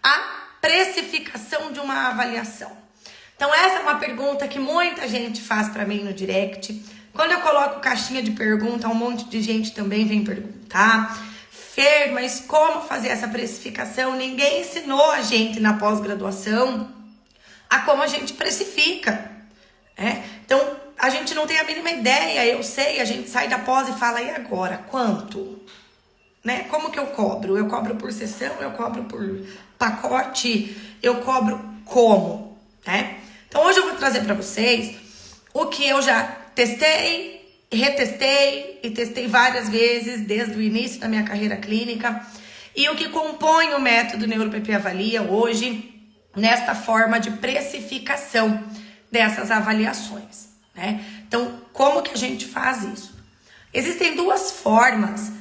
a precificação de uma avaliação. Então essa é uma pergunta que muita gente faz para mim no direct. Quando eu coloco caixinha de pergunta, um monte de gente também vem perguntar: Fer, mas como fazer essa precificação? Ninguém ensinou a gente na pós-graduação a como a gente precifica. Então a gente não tem a mínima ideia. Eu sei, a gente sai da pós e fala: e agora? Quanto? Como que eu cobro? Eu cobro por sessão, eu cobro por pacote, eu cobro como? Então hoje eu vou trazer para vocês o que eu já testei, retestei e testei várias vezes desde o início da minha carreira clínica e o que compõe o método NeuroPP Avalia hoje nesta forma de precificação dessas avaliações. Então, como que a gente faz isso? Existem duas formas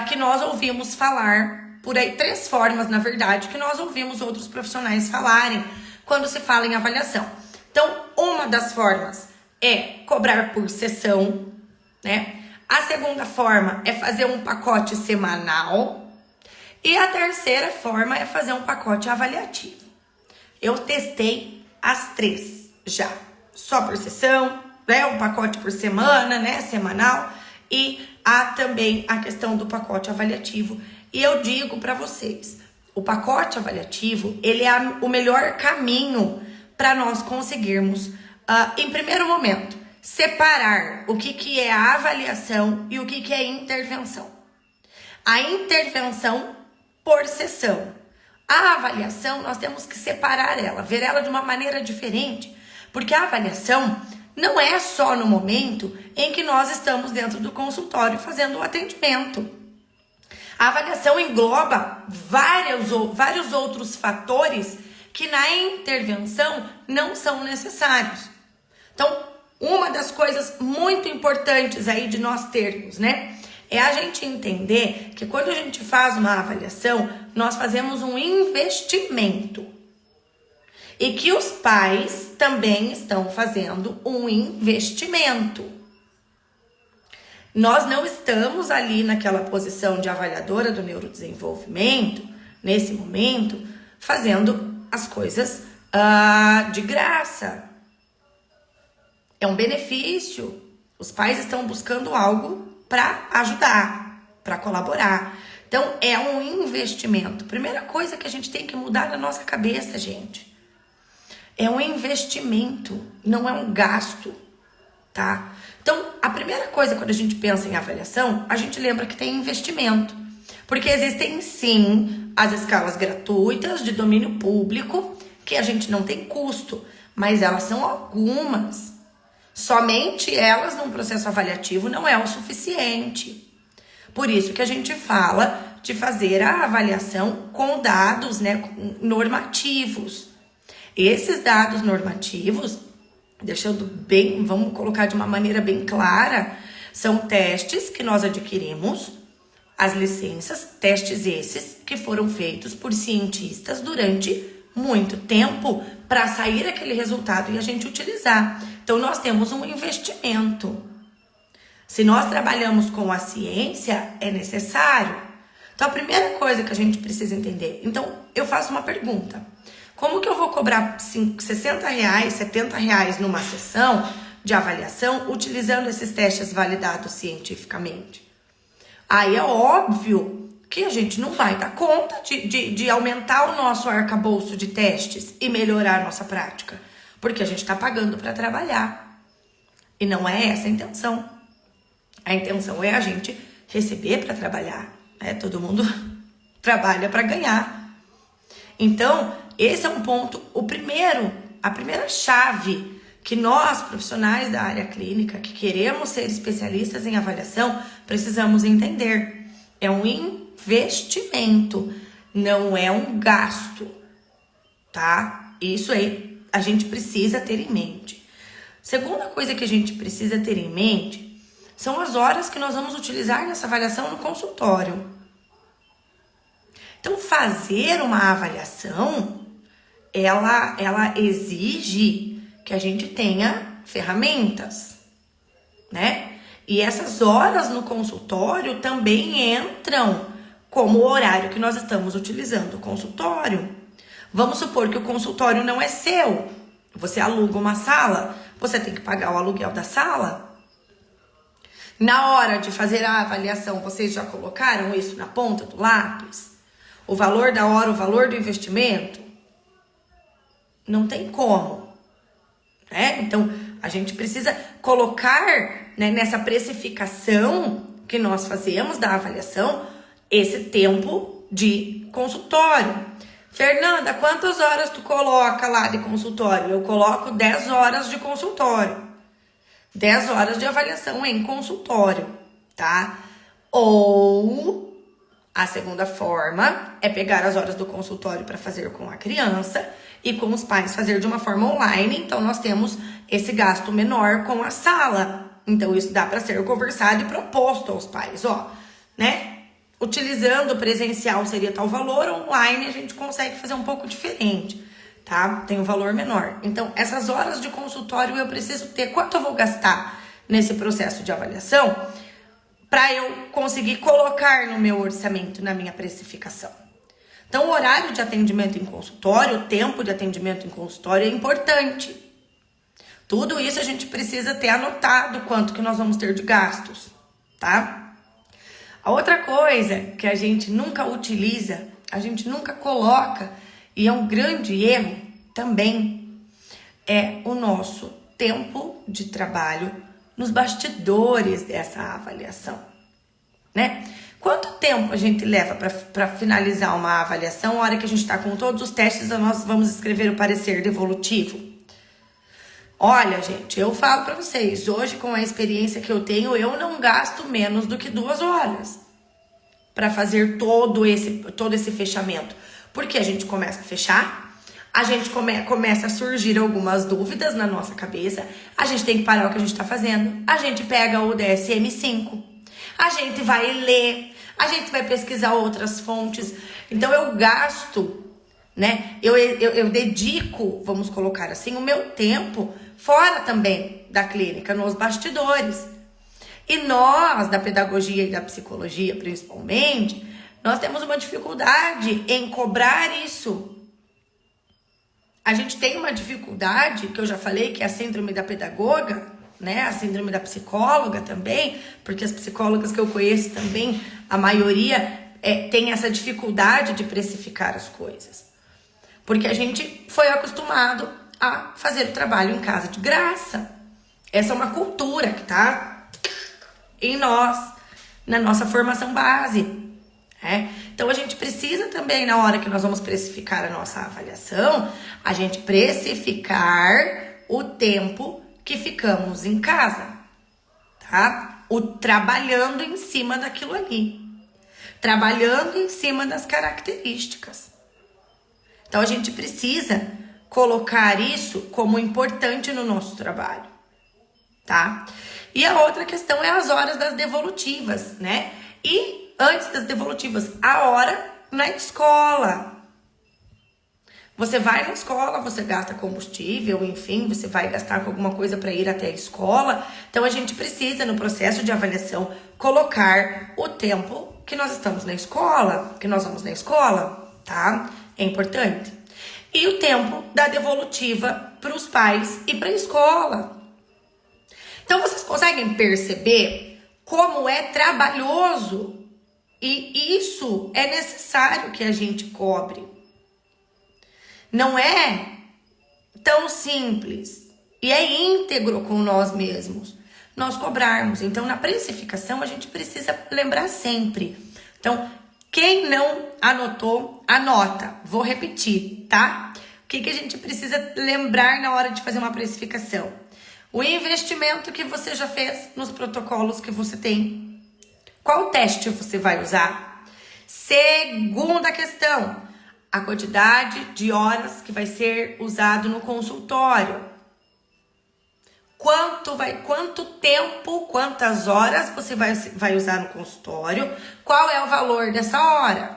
que nós ouvimos falar por aí, 3 formas, na verdade, que nós ouvimos outros profissionais falarem quando se fala em avaliação. Então, uma das formas é cobrar por sessão, A segunda forma é fazer um pacote semanal. E a terceira forma é fazer um pacote avaliativo. Eu testei as 3 já. Só por sessão, um pacote por semana, semanal. E há também a questão do pacote avaliativo. E eu digo para vocês, o pacote avaliativo, ele é o melhor caminho para nós conseguirmos, em primeiro momento, separar o que é a avaliação e o que é intervenção. A intervenção por sessão. A avaliação, nós temos que separar ela, ver ela de uma maneira diferente, porque a avaliação não é só no momento em que nós estamos dentro do consultório fazendo o atendimento. A avaliação engloba vários outros fatores que na intervenção não são necessários. Então, uma das coisas muito importantes aí de nós termos, é a gente entender que quando a gente faz uma avaliação, nós fazemos um investimento. E que os pais também estão fazendo um investimento. Nós não estamos ali naquela posição de avaliadora do neurodesenvolvimento, nesse momento, fazendo as coisas de graça. É um benefício. Os pais estão buscando algo para ajudar, para colaborar. Então, é um investimento. Primeira coisa que a gente tem que mudar na nossa cabeça, gente. É um investimento, não é um gasto, tá? Então, a primeira coisa quando a gente pensa em avaliação, a gente lembra que tem investimento. Porque existem, sim, as escalas gratuitas de domínio público, que a gente não tem custo, mas elas são algumas. Somente elas, num processo avaliativo, não é o suficiente. Por isso que a gente fala de fazer a avaliação com dados, normativos. Esses dados normativos, deixando bem, vamos colocar de uma maneira bem clara, são testes que nós adquirimos, as licenças, testes esses que foram feitos por cientistas durante muito tempo para sair aquele resultado e a gente utilizar. Então, nós temos um investimento. Se nós trabalhamos com a ciência, é necessário. Então, a primeira coisa que a gente precisa entender. Então, eu faço uma pergunta. Como que eu vou cobrar R$60, R$70 numa sessão de avaliação utilizando esses testes validados cientificamente? Aí é óbvio que a gente não vai dar conta de aumentar o nosso arcabouço de testes e melhorar a nossa prática. Porque a gente está pagando para trabalhar. E não é essa a intenção. A intenção é a gente receber para trabalhar. Todo mundo trabalha para ganhar. Então, esse é um ponto, a primeira chave que nós, profissionais da área clínica, que queremos ser especialistas em avaliação, precisamos entender. É um investimento, não é um gasto, tá? Isso aí a gente precisa ter em mente. Segunda coisa que a gente precisa ter em mente são as horas que nós vamos utilizar nessa avaliação no consultório. Então, fazer uma avaliação, ela exige que a gente tenha ferramentas, E essas horas no consultório também entram como o horário que nós estamos utilizando o consultório. Vamos supor que o consultório não é seu. Você aluga uma sala, você tem que pagar o aluguel da sala. Na hora de fazer a avaliação, vocês já colocaram isso na ponta do lápis? O valor da hora, o valor do investimento? Não tem como, né? Então, a gente precisa colocar, né, nessa precificação que nós fazemos da avaliação, esse tempo de consultório. Fernanda, quantas horas tu coloca lá de consultório? Eu coloco 10 horas de consultório. 10 horas de avaliação em consultório, tá? Ou a segunda forma é pegar as horas do consultório para fazer com a criança e com os pais fazer de uma forma online. Então, nós temos esse gasto menor com a sala. Então, isso dá para ser conversado e proposto aos pais, ó, né? Utilizando presencial seria tal valor, online a gente consegue fazer um pouco diferente, tá? Tem um valor menor. Então, essas horas de consultório eu preciso ter. Quanto eu vou gastar nesse processo de avaliação para eu conseguir colocar no meu orçamento, na minha precificação? Então, o horário de atendimento em consultório, o tempo de atendimento em consultório é importante. Tudo isso a gente precisa ter anotado quanto que nós vamos ter de gastos, tá? A outra coisa que a gente nunca utiliza, a gente nunca coloca, e é um grande erro também, é o nosso tempo de trabalho nos bastidores dessa avaliação, né? Quanto tempo a gente leva para finalizar uma avaliação? A hora que a gente está com todos os testes, nós vamos escrever o parecer devolutivo. Olha, gente, eu falo para vocês, hoje com a experiência que eu tenho, eu não gasto menos do que 2 horas para fazer todo esse fechamento. Porque a gente começa a fechar, a gente começa a surgir algumas dúvidas na nossa cabeça, a gente tem que parar o que a gente está fazendo, a gente pega o DSM-5, a gente vai ler, a gente vai pesquisar outras fontes. Então eu gasto, né? Eu dedico, vamos colocar assim, o meu tempo fora também da clínica, nos bastidores. E nós, da pedagogia e da psicologia principalmente, nós temos uma dificuldade em cobrar isso. A gente tem uma dificuldade, que eu já falei, que é a síndrome da pedagoga, né? A síndrome da psicóloga também, porque as psicólogas que eu conheço também, a maioria tem essa dificuldade de precificar as coisas. Porque a gente foi acostumado a fazer o trabalho em casa de graça. Essa é uma cultura que tá em nós, na nossa formação base. Então, a gente precisa também, na hora que nós vamos precificar a nossa avaliação, a gente precificar o tempo que ficamos em casa, tá? Trabalhando em cima daquilo ali. Trabalhando em cima das características. Então, a gente precisa colocar isso como importante no nosso trabalho, tá? E a outra questão é as horas das devolutivas, né? E antes das devolutivas, a hora na escola. Você vai na escola, você gasta combustível, enfim, você vai gastar com alguma coisa para ir até a escola. Então, a gente precisa, no processo de avaliação, colocar o tempo que nós estamos na escola, que nós vamos na escola, tá? É importante. E o tempo da devolutiva para os pais e para a escola. Então, vocês conseguem perceber como é trabalhoso e isso é necessário que a gente cobre. Não é tão simples e é íntegro com nós mesmos nós cobrarmos. Então, na precificação, a gente precisa lembrar sempre. Então, quem não anotou, anota. Vou repetir, tá? O que a gente precisa lembrar na hora de fazer uma precificação? O investimento que você já fez nos protocolos que você tem. Qual teste você vai usar? Segunda questão, a quantidade de horas que vai ser usado no consultório. Quanto tempo, quantas horas você vai usar no consultório? Qual é o valor dessa hora?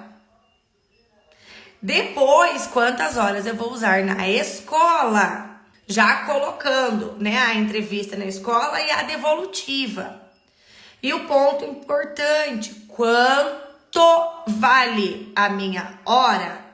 Depois, quantas horas eu vou usar na escola? Já colocando, né, a entrevista na escola e a devolutiva. E o ponto importante, quanto vale a minha hora